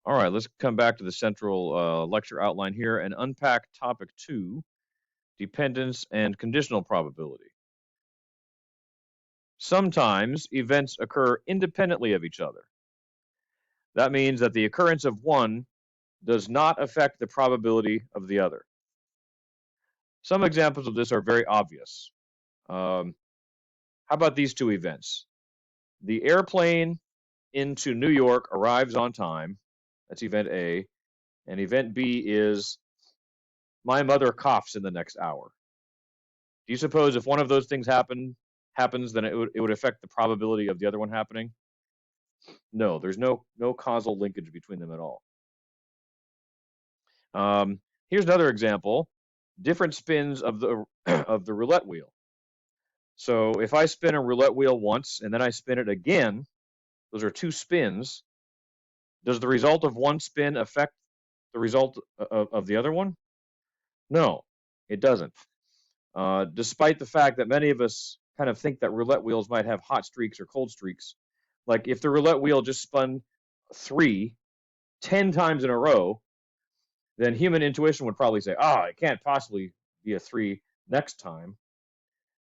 All right, let's come back to the central lecture outline here and unpack topic 2, dependence and conditional probability. Sometimes events occur independently of each other. That means that the occurrence of one does not affect the probability of the other. Some examples of this are very obvious. How about these two events? The airplane into New York arrives on time. That's event A. And event B is my mother coughs in the next hour. Do you suppose if one of those things happens, then it would affect the probability of the other one happening? No, there's no causal linkage between them at all. Here's another example: different spins of the of the roulette wheel. So if I spin a roulette wheel once and then I spin it again, those are two spins. Does the result of one spin affect the result of the other one? No, it doesn't. Despite the fact that many of us kind of think that roulette wheels might have hot streaks or cold streaks. Like if the roulette wheel just spun 10 times in a row, then human intuition would probably say, it can't possibly be a 3 next time.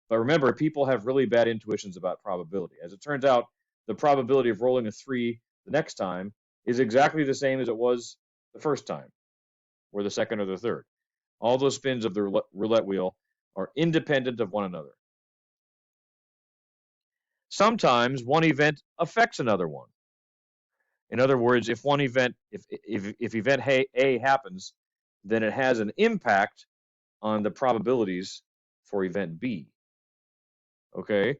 But remember, people have really bad intuitions about probability. As it turns out, the probability of rolling a 3 the next time is exactly the same as it was the first time, or the second or the third. All those spins of the roulette wheel are independent of one another. Sometimes one event affects another one. In other words, if event A happens, then it has an impact on the probabilities for event B. Okay,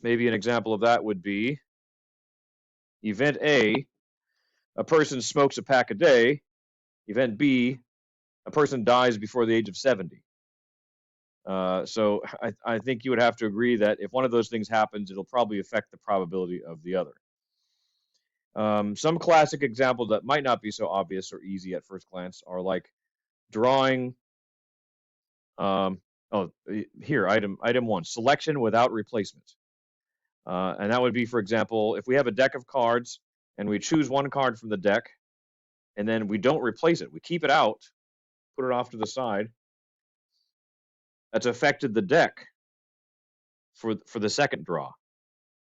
maybe an example of that would be event A, a person smokes a pack a day. Event B, a person dies before the age of 70. So I think you would have to agree that if one of those things happens, it'll probably affect the probability of the other. Some classic examples that might not be so obvious or easy at first glance are like drawing. Here, item 1, selection without replacement. And that would be, for example, if we have a deck of cards and we choose one card from the deck and then we don't replace it, we keep it out, put it off to the side, that's affected the deck for the second draw,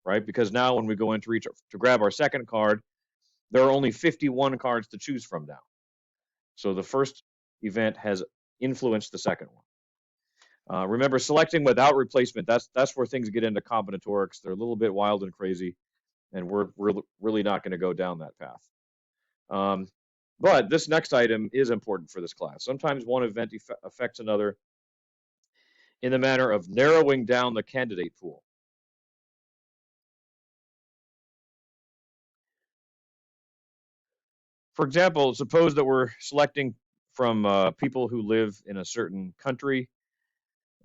right? Because now when we go in to grab our second card, there are only 51 cards to choose from now. So the first event has influenced the second one. Remember, selecting without replacement, that's where things get into combinatorics. They're a little bit wild and crazy, and we're really not going to go down that path. But this next item is important for this class. Sometimes one event affects another in the manner of narrowing down the candidate pool. For example, suppose that we're selecting from people who live in a certain country,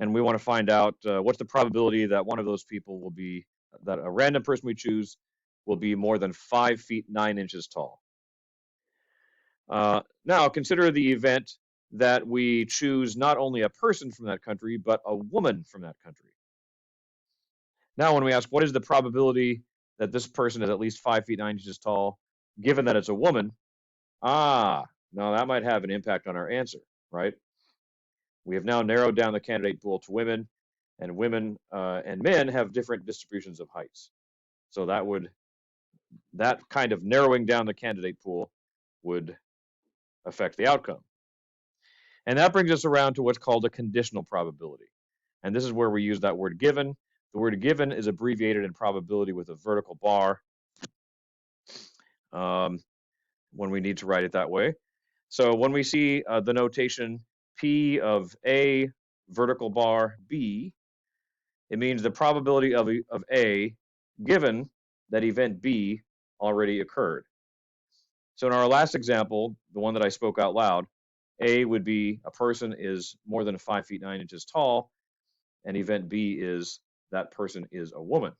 and we want to find out what's the probability that one of those people will be, that a random person we choose will be more than 5 feet 9 inches tall. Now, consider the event that we choose not only a person from that country, but a woman from that country. Now, when we ask what is the probability that this person is at least 5 feet 9 inches tall, given that it's a woman, now that might have an impact on our answer, right? We have now narrowed down the candidate pool to women, and women and men have different distributions of heights. So that kind of narrowing down the candidate pool would affect the outcome. And that brings us around to what's called a conditional probability. And this is where we use that word given. The word given is abbreviated in probability with a vertical bar when we need to write it that way. So when we see the notation P of A vertical bar B, it means the probability of A given that event B already occurred. So in our last example, the one that I spoke out loud, A would be a person is more than 5 feet 9 inches tall, and event B is that person is a woman.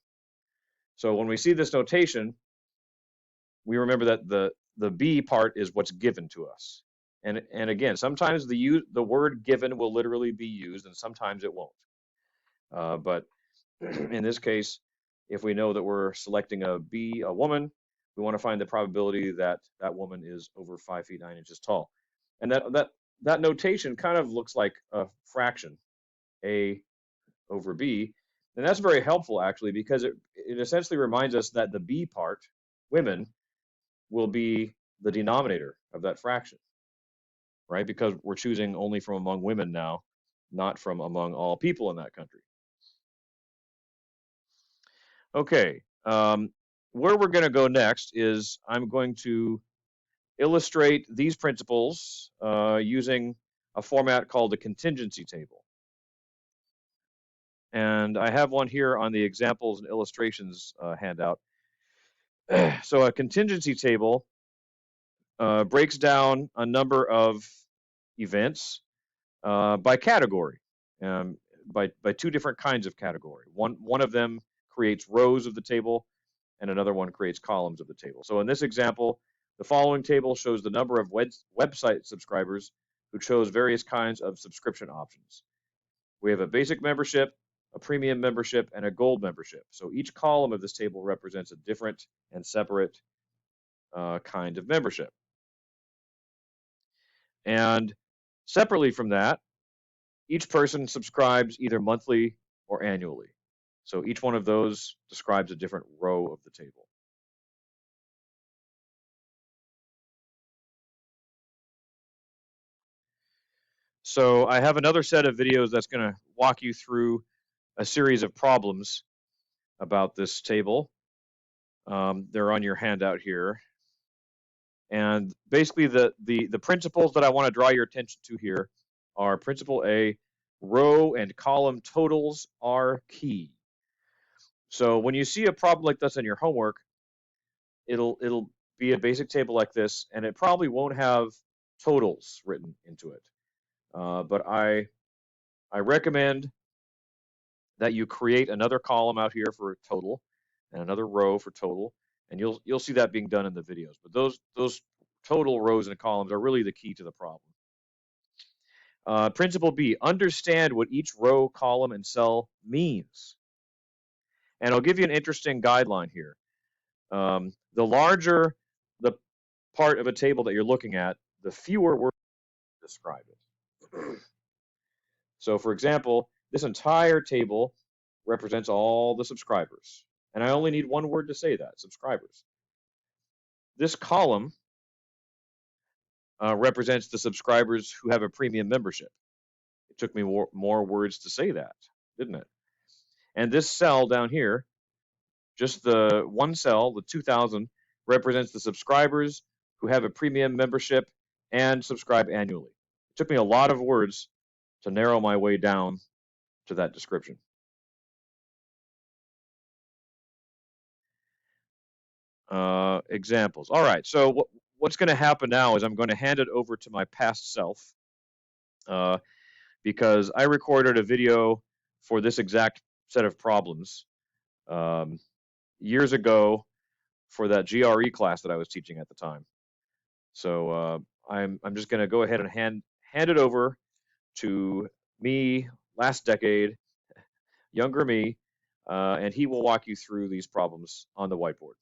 So when we see this notation, we remember that the B part is what's given to us. And again, sometimes the word given will literally be used, and sometimes it won't. But in this case, if we know that we're selecting a woman, We want to find the probability that that woman is over 5 feet 9 inches tall. And that notation kind of looks like a fraction, A over B. And that's very helpful, actually, because it essentially reminds us that the B part, women, will be the denominator of that fraction, right? Because we're choosing only from among women now, not from among all people in that country. Okay, where we're going to go next is I'm going to illustrate these principles using a format called a contingency table. And I have one here on the examples and illustrations handout. So a contingency table breaks down a number of events by category, by two different kinds of category. One of them creates rows of the table, and another one creates columns of the table. So in this example, the following table shows the number of website subscribers who chose various kinds of subscription options. We have a basic membership, a premium membership, and a gold membership. So each column of this table represents a different and separate kind of membership. And separately from that, each person subscribes either monthly or annually. So each one of those describes a different row of the table. So I have another set of videos that's going to walk you through a series of problems about this table. They're on your handout here. And basically the principles that I want to draw your attention to here are principle A, row and column totals are key. So when you see a problem like this in your homework, it'll be a basic table like this, and it probably won't have totals written into it. But I recommend that you create another column out here for total and another row for total, and you'll see that being done in the videos. But those total rows and columns are really the key to the problem. Principle B, understand what each row, column, and cell means. And I'll give you an interesting guideline here. The larger the part of a table that you're looking at, the fewer words describe it. So for example, this entire table represents all the subscribers. And I only need one word to say that, subscribers. This column represents the subscribers who have a premium membership. It took me more words to say that, didn't it? And this cell down here, just the one cell, the 2000, represents the subscribers who have a premium membership and subscribe annually. It took me a lot of words to narrow my way down to that description. Examples. All right, so what's going to happen now is I'm going to hand it over to my past self because I recorded a video for this exact set of problems years ago for that GRE class that I was teaching at the time. So I'm just going to go ahead and hand it over to me last decade, younger me, and he will walk you through these problems on the whiteboard.